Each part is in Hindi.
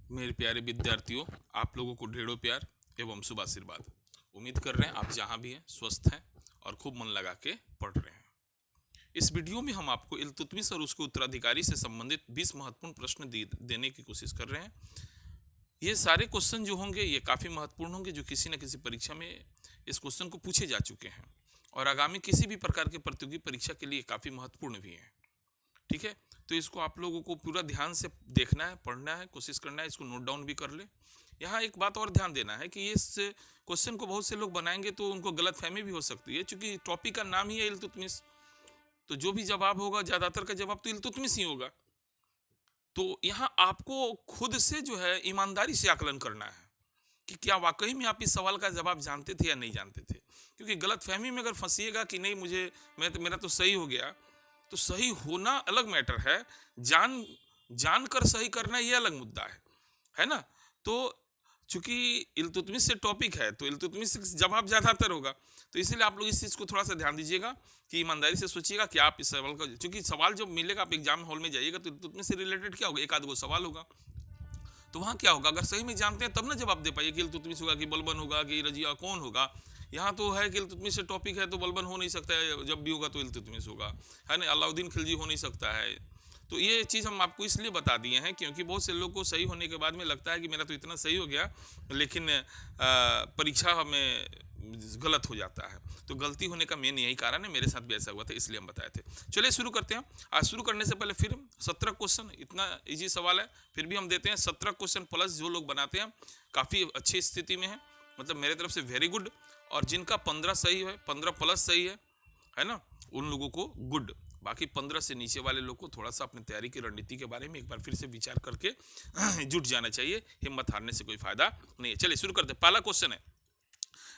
मेरे प्यारे विद्यार्थियों, आप लोगों को ढेरों प्यार एवं शुभ आशीर्वाद। उम्मीद कर रहे हैं आप जहां भी हैं स्वस्थ हैं और खूब मन लगा के पढ़ रहे हैं। इस वीडियो में हम आपको इल्तुतमिश और उसके उत्तराधिकारी से संबंधित 20 महत्वपूर्ण प्रश्न देने की कोशिश कर रहे हैं। ये सारे क्वेश्चन जो होंगे ये काफ़ी महत्वपूर्ण होंगे, जो किसी न किसी परीक्षा में इस क्वेश्चन को पूछे जा चुके हैं और आगामी किसी भी प्रकार के प्रतियोगी परीक्षा के लिए काफ़ी महत्वपूर्ण भी हैं। ठीक है, तो इसको आप लोगों को पूरा ध्यान से देखना है, पढ़ना है, कोशिश करना है, इसको नोट डाउन भी कर ले। यहाँ एक बात और ध्यान देना है कि इस क्वेश्चन को बहुत से लोग बनाएंगे तो उनको गलतफहमी भी हो सकती है, क्योंकि टॉपिक का नाम ही है इल्तुतमिश। तो जो भी जवाब होगा ज़्यादातर का जवाब तो इल्तुतमिश ही होगा। तो यहाँ आपको खुद से जो है ईमानदारी से आकलन करना है कि क्या वाकई में आप इस सवाल का जवाब जानते थे या नहीं जानते थे। क्योंकि गलतफहमी में अगर फंसिएगा कि नहीं मेरा तो सही हो गया, तो सही होना अलग मैटर है, जान जानकर सही करना ये अलग मुद्दा है ना। तो चूंकि इल्तुतमिश से टॉपिक है तो इल्तुतमिश से जवाब ज़्यादातर होगा, तो इसीलिए आप लोग इस चीज़ को थोड़ा सा ध्यान दीजिएगा कि ईमानदारी से सोचिएगा कि आप इस सवाल का, चूंकि सवाल जब मिलेगा आप एग्जाम हॉल में जाइएगा तो इल्तुतमिश से रिलेटेड क्या होगा, एक आध गो सवाल होगा। तो वहाँ क्या होगा, अगर सही में जानते हैं तब ना जवाब दे पाइए कि इल्तुतमिश होगा कि बलबन होगा कि रजिया कौन होगा। यहाँ तो है कि इल्तुतमिश से टॉपिक है तो बलबन हो नहीं सकता है, जब भी होगा तो इल्तुतमिश होगा, है ना। अलाउद्दीन खिलजी हो नहीं सकता है। तो ये चीज़ हम आपको इसलिए बता दिए हैं क्योंकि बहुत से लोग को सही होने के बाद में लगता है कि मेरा तो इतना सही हो गया, लेकिन परीक्षा हमें गलत हो जाता है। तो गलती होने का मेन यही कारण है, मेरे साथ भी ऐसा हुआ था, इसलिए हम बताए थे। चलिए शुरू करते हैं। आज शुरू करने से पहले फिर 17 क्वेश्चन, इतना इजी सवाल है फिर भी हम देते हैं 17 क्वेश्चन प्लस। जो लोग बनाते हैं काफ़ी अच्छी स्थिति में है, मतलब मेरे तरफ से वेरी गुड। और जिनका 15 सही है, 15 प्लस सही है ना, उन लोगों को गुड। बाकी 15 से नीचे वाले लोग को थोड़ा सा अपनी तैयारी की रणनीति के बारे में एक बार फिर से विचार करके जुट जाना चाहिए। हिम्मत हारने से कोई फायदा नहीं है। चलिए शुरू करते हैं। पहला क्वेश्चन है,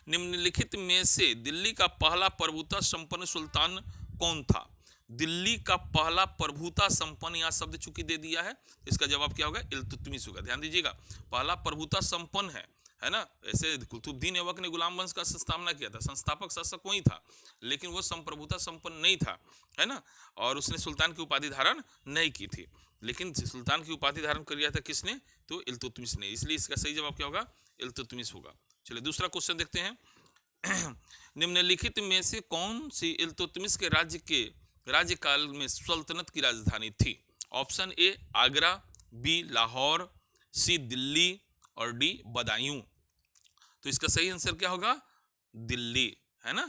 निम्नलिखित में से दिल्ली का पहला प्रभुता संपन्न सुल्तान कौन था। दिल्ली का पहला प्रभुता संपन्न, यहां शब्द चूंकि दे दिया है तो इसका जवाब क्या होगा, इल्तुतमिश होगा। ध्यान दीजिएगा, पहला प्रभुता संपन्न है ना। ऐसे कुतुबुद्दीन ऐबक ने गुलाम वंश का स्थापना किया था, संस्थापक शासक वही था, लेकिन वो संप्रभुता संपन्न नहीं था, है ना। और उसने सुल्तान की उपाधि धारण नहीं की थी, लेकिन सुल्तान की उपाधि धारण कर लिया था किसने, तो इल्तुतमिश ने। इसलिए इसका सही जवाब क्या होगा, इल्तुतमिश होगा। चलिए दूसरा क्वेश्चन देखते हैं। निम्नलिखित में से कौन सी इल्तुतमिश के राज्यकाल में सल्तनत की राजधानी थी। Option A Agra, B Lahore, C Delhi और डी बदायूं। तो इसका सही आंसर क्या होगा, दिल्ली, है ना।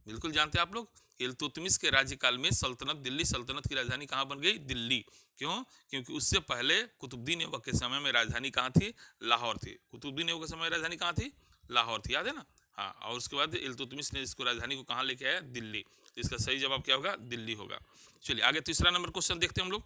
बिल्कुल जानते हैं आप लोग, इल्तुतमिश के राज्यकाल में दिल्ली सल्तनत की राजधानी कहाँ बन गई, दिल्ली। क्यों, क्योंकि उससे पहले कुतुबुद्दीन ऐबक के समय में राजधानी कहाँ थी, लाहौर थी। कुतुबुद्दीन ऐबक के समय में राजधानी कहाँ थी, लाहौर थी, याद है ना। हाँ, और उसके बाद इल्तुतमिश ने इसको राजधानी को कहाँ लेके आया, दिल्ली। तो इसका सही जवाब क्या होगा, दिल्ली होगा। चलिए आगे तीसरा नंबर क्वेश्चन देखते हैं हम लोग।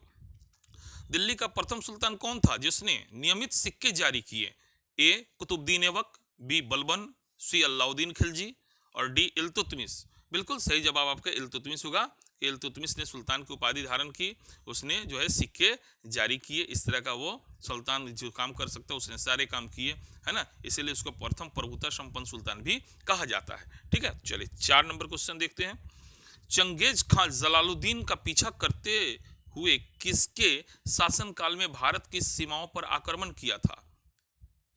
दिल्ली का प्रथम सुल्तान कौन था जिसने नियमित सिक्के जारी किए। ए कुतुबुद्दीन ऐबक, बी बलबन, सी अलाउद्दीन खिलजी और डी इल्तुतमिश। बिल्कुल सही जवाब आपका इल्तुतमिश होगा। इल्तुतमिश ने सुल्तान की उपाधि धारण की, उसने जो है सिक्के जारी किए। इस तरह का वो सुल्तान जो काम कर सकता है उसने सारे काम किए, है ना। इसीलिए उसको प्रथम प्रभुता संपन्न सुल्तान भी कहा जाता है। ठीक है, चलिए 4 नंबर क्वेश्चन देखते हैं। चंगेज खान जलालुद्दीन का पीछा करते हुए किसके शासनकाल में भारत की सीमाओं पर आक्रमण किया था।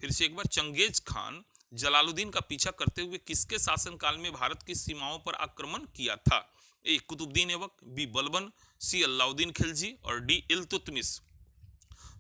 फिर से एक बार, चंगेज खान जलालुद्दीन का पीछा करते हुए किसके शासनकाल में भारत की सीमाओं पर आक्रमण किया था। ए कुतुबुद्दीन ऐबक, बी बलबन, सी अलाउद्दीन खिलजी और डी इल्तुतमिश।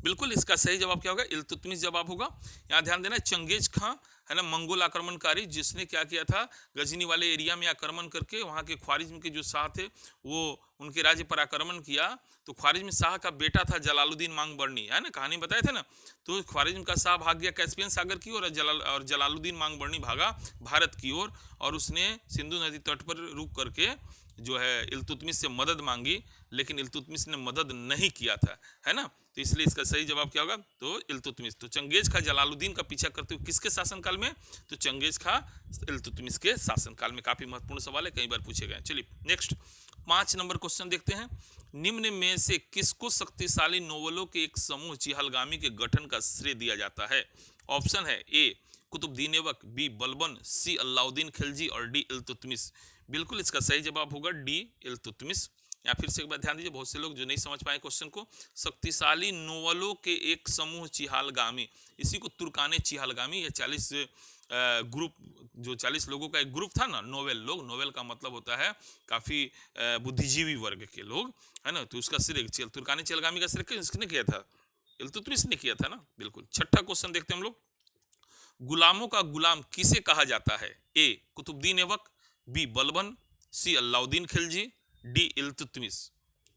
बिल्कुल इसका सही जवाब क्या होगा, इल्तुतमिश जवाब होगा। यहाँ ध्यान देना, चंगेज खां है ना, मंगोल आक्रमणकारी, जिसने क्या किया था, गजनी वाले एरिया में आक्रमण करके वहाँ के ख्वारिज्म के जो शाह थे वो उनके राज्य पर आक्रमण किया। तो ख्वारिज्म शाह का बेटा था जलालुद्दीन मांगबरनी, है ना, कहानी बताए थे ना। तो ख्वारिज्म का शाह भाग गया कैस्पियन सागर की ओर और जलालुद्दीन मांगबरनी भागा भारत की ओर, और उसने सिंधु नदी तट पर रुक करके जो है इल्तुतमिश से मदद मांगी, लेकिन इल्तुतमिश ने मदद नहीं किया था, है ना। तो इसलिए इसका सही जवाब क्या होगा, तो इल्तुतमिश। तो चंगेज खां जलालुद्दीन का पीछा करते हुए किसके शासनकाल में, तो चंगेज खां इल्तुतमिश के शासनकाल में। काफी महत्वपूर्ण सवाल है, कई बार पूछे गए। चलिए नेक्स्ट 5 नंबर क्वेश्चन देखते हैं। निम्न में से किसको शक्तिशाली नोवेलों के एक समूह चिहलगामी के गठन का श्रेय दिया जाता है। ऑप्शन है ए कुतुबुद्दीन ऐबक, बी बलबन, सी अलाउद्दीन खिलजी और डी इल्तुतमिश। बिल्कुल इसका सही जवाब होगा डी इल्तुतमिश। या फिर से एक बार ध्यान दीजिए, बहुत से लोग जो नहीं समझ पाए क्वेश्चन को। शक्तिशाली नोवेलों के एक समूह चिहालगामी, इसी को तुर्काने चिहालगामी, या 40 ग्रुप, जो 40 लोगों का एक ग्रुप था ना, नोवेल लोग, नोवेल का मतलब होता है काफी बुद्धिजीवी वर्ग के लोग, है ना। तो उसका श्रेय तुर्काने चिहालगामी का श्रेय किसने किया था? इल्तुतमिश ने किया था ना, बिल्कुल। छठा क्वेश्चन देखते हैं हम लोग। गुलामों का गुलाम किसे कहा जाता है? ए कुतुबुद्दीन ऐबक, बी बलबन, सी अलाउद्दीन खिलजी, डी इल्तुतमिश।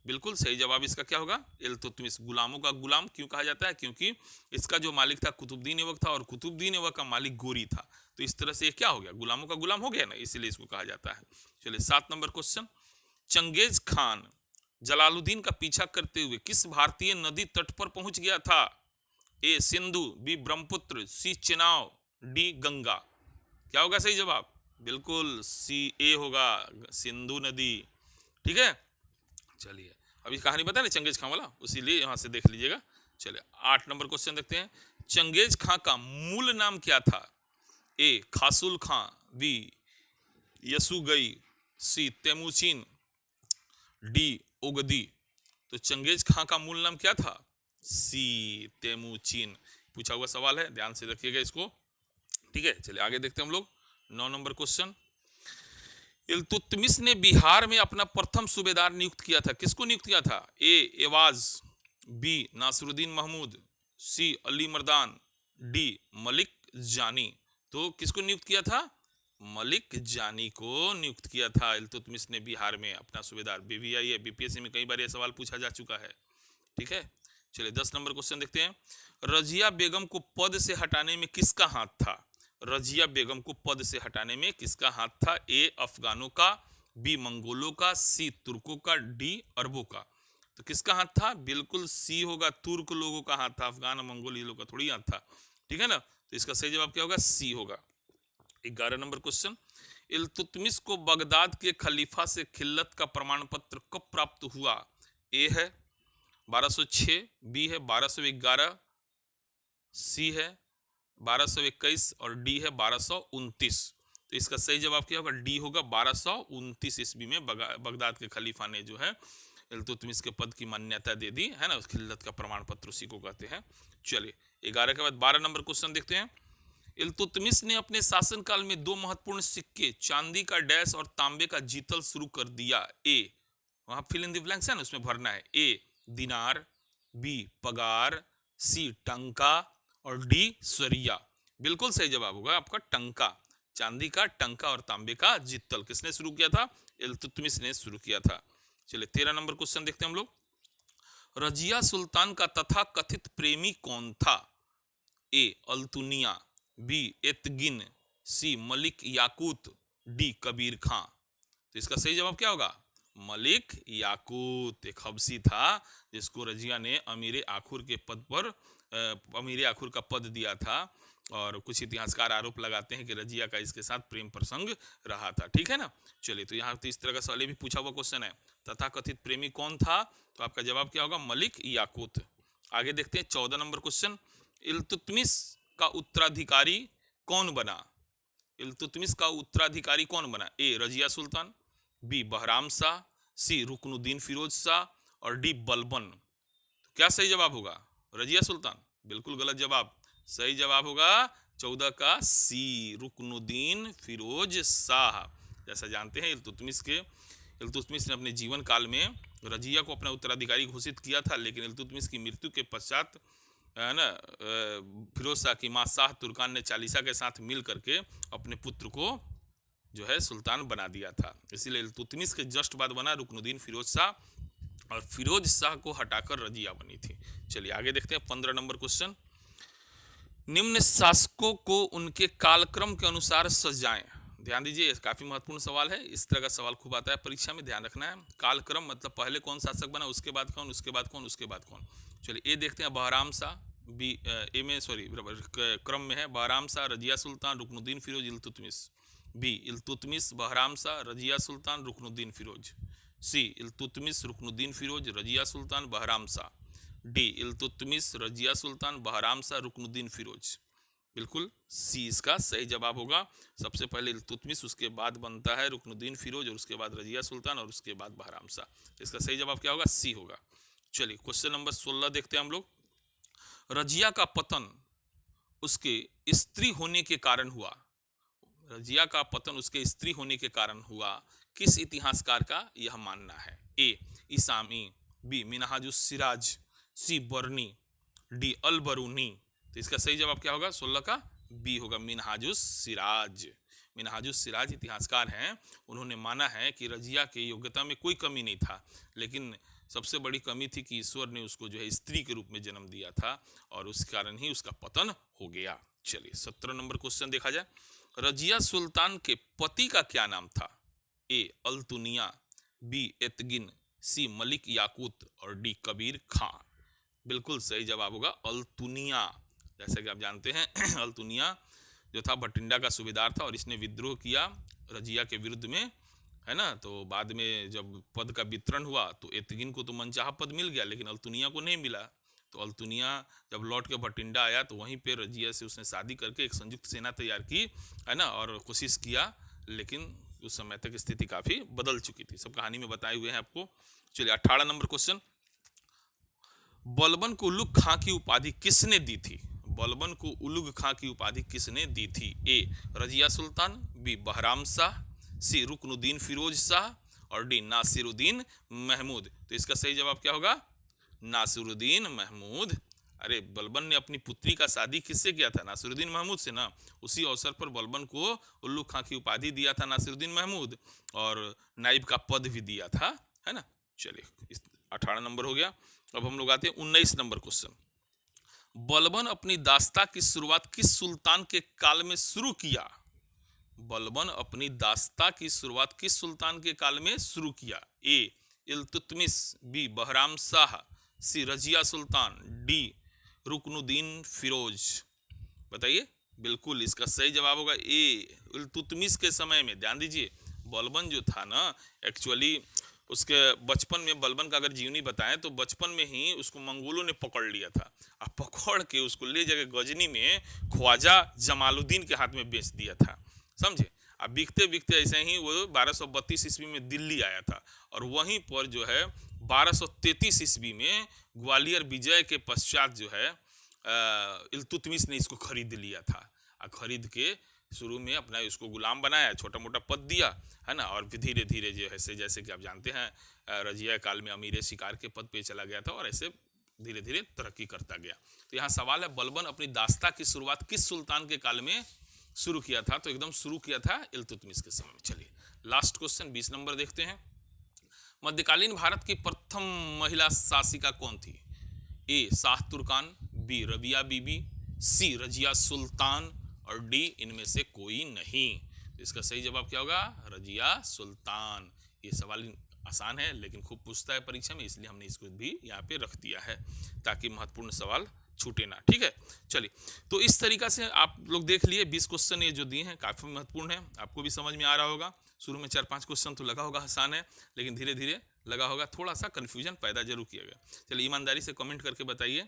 बिल्कुल सही जवाब इसका क्या होगा? इल्तुतमिश। गुलामों का गुलाम क्यों कहा जाता है? क्योंकि इसका जो मालिक था कुतुबुद्दीन ऐबक था, और कुतुबुद्दीन ऐबक का मालिक गोरी था। तो इस तरह से ये क्या हो गया? गुलामों का गुलाम हो गया ना, इसीलिए इसको कहा जाता है। चलिए 7 number question. Genghis Khan Jalaluddin का पीछा करते हुए किस भारतीय नदी तट पर पहुंच गया था? ए सिंधु, बी ब्रह्मपुत्र, सी चेनाब, डी गंगा। क्या होगा सही जवाब? बिल्कुल सी ए होगा, सिंधु नदी। ठीक है, चलिए अभी कहानी बता ना चंगेज खां वाला, उसीलिए यहां से देख लीजिएगा। चलिए 8 नंबर क्वेश्चन देखते हैं। चंगेज खां का मूल नाम क्या था? ए खासुल खां, बी यसुगई, सी तेमुचिन, डी ओगदी। तो चंगेज खां का मूल नाम क्या था? सी तेमुचिन। पूछा हुआ सवाल है, ध्यान से रखिएगा इसको। ठीक है, चलिए आगे देखते हैं हम लोग। 9 नंबर क्वेश्चन। इल्तुतमिश ने बिहार में अपना प्रथम सूबेदार नियुक्त किया था, किसको नियुक्त किया था? ए एवाज, बी नासरुद्दीन महमूद, सी अली मर्दान, डी मलिक जानी। तो किसको नियुक्त किया था? मलिक जानी को नियुक्त किया था इल्तुतमिश ने बिहार में अपना सूबेदार। बीबीआई है, बीपीएससी में कई बार यह सवाल पूछा जा चुका है। ठीक है, चलिए 10 नंबर क्वेश्चन देखते हैं। रजिया बेगम को पद से हटाने में किसका हाथ था? रजिया बेगम को पद से हटाने में किसका हाथ था? ए अफगानों का, बी मंगोलों का, सी तुर्कों का, डी अरबों का। तो किसका हाथ था? बिल्कुल सी होगा, तुर्क लोगों का हाथ था, अफगान और मंगोल ये लोग का थोड़ी हाथ था। ठीक है ना, तो इसका सही जवाब क्या होगा? सी होगा। 11 नंबर क्वेश्चन। इल्तुतमिश को बगदाद के खलीफा से खिल्लत का प्रमाण पत्र कब प्राप्त हुआ? ए है 1206, बी है 1211, सी है 1221 और डी है 1229। तो इसका सही जवाब क्या होगा? डी होगा। 1229 ईस्वी में बगदाद के खलीफा ने जो है इल्तुतमिश के पद की मान्यता दे दी है ना, उस खिल्लत का प्रमाण पत्र उसी को कहते हैं। चलिए 11 के बाद 12 नंबर क्वेश्चन देखते हैं। इल्तुतमिश ने अपने शासनकाल में 2 महत्वपूर्ण सिक्के, चांदी का डैश और तांबे का जीतल शुरू कर दिया। ए, वहां फिल इन द ब्लैंक्स है ना, उसमें भरना है। ए दिनार, बी पगार, सी टंका और डी स्वरिया। बिल्कुल सही जवाब होगा आपका टंका। चांदी का टंका और तांबे का जित्तल किसने शुरू किया था? इल्तुतमिश ने शुरू किया था। चलिए 13 नंबर क्वेश्चन देखते हैं हम लोग। रजिया सुल्तान का तथा कथित प्रेमी कौन था? ए अल्तुनिया, बी एतगिन, सी मलिक याकूत, डी कबीर खां। तो इसका सही जवाब क्या होगा? मलिक याकूत एक हबसी था जिसको रजिया ने अमीर आखुर के पद पर अमीर आखुर का पद दिया था, और कुछ इतिहासकार आरोप लगाते हैं कि रजिया का इसके साथ प्रेम प्रसंग रहा था। ठीक है ना, चलिए तो यहाँ तो इस तरह का सवाल भी पूछा हुआ क्वेश्चन है, तथा कथित प्रेमी कौन था? तो आपका जवाब क्या होगा? मलिक याकूत। आगे देखते हैं 14 नंबर क्वेश्चन। इल्तुतमिश का उत्तराधिकारी कौन बना? इल्तुतमिश का उत्तराधिकारी कौन बना? ए रजिया सुल्तान, बी बहराम शाह, सी रुकनुद्दीन फिरोज शाह और डी बलबन। क्या सही जवाब होगा? रजिया सुल्तान। बिल्कुल गलत जवाब। सही जवाब होगा 14 का सी, रुकनुद्दीन फिरोज शाह। जैसा जानते हैं इल्तुतमिश ने अपने जीवन काल में रजिया को अपना उत्तराधिकारी घोषित किया था, लेकिन इल्तुतमिश की मृत्यु के पश्चात है ना फिरोज शाह की मां शाह तुर्कान ने चालीसा के साथ मिल करके अपने पुत्र को जो है सुल्तान बना दिया था। इसीलिए इल्तुतमिश के जस्ट बाद बना रुकनुद्दीन फिरोज शाह, और फिरोज शाह को हटाकर रजिया बनी थी। चलिए आगे देखते हैं 15 नंबर क्वेश्चन। निम्न शासकों को उनके कालक्रम के अनुसार सजाएं। ध्यान दीजिए, काफी महत्वपूर्ण सवाल है, इस तरह का सवाल खूब आता है परीक्षा में, ध्यान रखना है। कालक्रम मतलब पहले कौन शासक बना, उसके बाद कौन, उसके बाद कौन, उसके बाद कौन। चलिए ए देखते हैं बहराम शाह, बी ए में सॉरी क्रम में है बहराम शाह, रजिया सुल्तान, रुकनुद्दीन फिरोज, इल्तुतमिश। बी इल्तुतमिश, बहराम शाह, रजिया सुल्तान, रुकनुद्दीन फिरोज। सी इल्तुतमिश, रुकनुद्दीन फिरोज, रजिया सुल्तान, बहराम शाह। डी इल्तुतमिश, रजिया सुल्तान, बहराम शाह, रुकनुद्दीन फिरोज। बिल्कुल सी इसका सही जवाब होगा। सबसे पहले इल्तुतमिश, उसके बाद बनता है रुकनुद्दीन फिरोज, और उसके बाद रजिया सुल्तान, और उसके बाद बहराम शाह। इसका सही जवाब क्या होगा? सी होगा। चलिए क्वेश्चन नंबर 16 देखते हैं हम लोग। रजिया का पतन उसके स्त्री होने के कारण हुआ। रजिया का पतन उसके स्त्री होने के कारण हुआ, किस इतिहासकार का यह मानना है? ए इसामी, बी मिनहाजुस सिराज, सी बर्नी, डी अल बरूनी। तो इसका सही जवाब क्या होगा? 16 का बी होगा, मिनहाजुस सिराज। मिनहाजुस सिराज इतिहासकार हैं, उन्होंने माना है कि रजिया के योग्यता में कोई कमी नहीं था, लेकिन सबसे बड़ी कमी थी कि ईश्वर ने उसको जो है स्त्री के रूप में जन्म दिया था, और उस कारण ही उसका पतन हो गया। चलिए 17 नंबर क्वेश्चन देखा जाए। रजिया सुल्तान के पति का क्या नाम था? ए अल्तुनिया, बी एतगिन, सी मलिक याकूत, और डी कबीर खां। बिल्कुल सही जवाब होगा अल्तुनिया। जैसे कि आप जानते हैं अल्तुनिया जो था भटिंडा का सूबेदार था, और इसने विद्रोह किया रजिया के विरुद्ध में, है ना। तो बाद में जब पद का वितरण हुआ तो एतगिन को तो मनचाहा पद मिल गया, लेकिन अल्तुनिया को नहीं मिला। तो अल्तुनिया जब लौट के भटिंडा आया तो वहीं पे रजिया से उसने शादी करके एक संयुक्त सेना तैयार की, है ना, और कोशिश किया, लेकिन उस समय तक स्थिति काफ़ी बदल चुकी थी। सब कहानी में बताए हुए हैं आपको। चलिए 18 नंबर क्वेश्चन। बलबन को उलुग खां की उपाधि किसने दी थी? बलबन को उलुग खां की उपाधि किसने दी थी? ए रजिया सुल्तान, बी बहराम शाह, सी रुकनुद्दीन फिरोज शाह, और डी नासिरुद्दीन महमूद। तो इसका सही जवाब क्या होगा? नासिरुद्दीन महमूद। अरे बलबन ने अपनी पुत्री का शादी किससे किया था? नासिरुद्दीन महमूद से ना। उसी अवसर पर बलबन को उल्लू खां की उपाधि दिया था नासिरुद्दीन महमूद, और नाइब का पद भी दिया था, है ना। चलिए 18 नंबर हो गया। अब हम लोग आते हैं 19 नंबर क्वेश्चन। बलबन अपनी दास्ता की शुरुआत किस सुल्तान के काल में शुरू किया? बलबन अपनी दास्ता की शुरुआत किस सुल्तान के काल में शुरू किया? ए इल्तुतमिश, बी बहराम शाह, सी रजिया सुल्तान, डी रुकनुद्दीन फिरोज। बताइए। बिल्कुल इसका सही जवाब होगा ए इल्तुतमिश के समय में। ध्यान दीजिए, बलबन जो था ना, एक्चुअली उसके बचपन में, बलबन का अगर जीवनी बताएं तो बचपन में ही उसको मंगोलों ने पकड़ लिया था, और पकड़ के उसको ले जाके गजनी में ख्वाजा जमालुद्दीन के हाथ में बेच दिया था, समझे। अब बिकते बिकते ऐसे ही वो 1232 ईस्वी में दिल्ली आया था, और वहीं पर जो है 1233 ईस्वी में ग्वालियर विजय के पश्चात जो है इल्तुतमिश ने इसको खरीद लिया था, और खरीद के शुरू में अपना इसको गुलाम बनाया, छोटा मोटा पद दिया, है ना, और धीरे धीरे जो है जैसे कि आप जानते हैं रजिया काल में अमीर शिकार के पद पे चला गया था, और ऐसे धीरे धीरे तरक्की करता गया। तो यहाँ सवाल है, बलबन अपनी दास्ता की शुरुआत किस सुल्तान के काल में शुरू किया था? तो एकदम शुरू किया था इल्तुतमिश के समय में। चलिए लास्ट क्वेश्चन 20 नंबर देखते हैं। मध्यकालीन भारत की प्रथम महिला शासिका कौन थी? ए शाह तुर्कान, बी रबिया बीबी, सी रजिया सुल्तान, और डी इनमें से कोई नहीं। तो इसका सही जवाब क्या होगा? रजिया सुल्तान। ये सवाल आसान है लेकिन खूब पूछता है परीक्षा में, इसलिए हमने इसको भी यहाँ पे रख दिया है ताकि महत्वपूर्ण सवाल छूटे ना। ठीक है, चलिए तो इस तरीका से आप लोग देख लिए 20 क्वेश्चन ये जो दिए हैं काफ़ी महत्वपूर्ण है, आपको भी समझ में आ रहा होगा। शुरू में 4-5 क्वेश्चन तो लगा होगा आसान है, लेकिन धीरे धीरे लगा होगा थोड़ा सा कन्फ्यूजन पैदा जरूर किया गया। चलिए ईमानदारी से कमेंट करके बताइए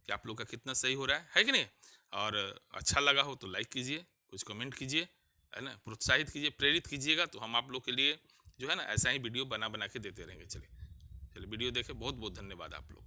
कि आप लोग का कितना सही हो रहा है कि नहीं, और अच्छा लगा हो तो लाइक कीजिए, कुछ कमेंट कीजिए, है ना, प्रोत्साहित कीजिए, प्रेरित कीजिएगा, तो हम आप लोग के लिए जो है ना ऐसा ही वीडियो बना बना के देते रहेंगे। चलिए वीडियो देखें, बहुत बहुत धन्यवाद आप लोग।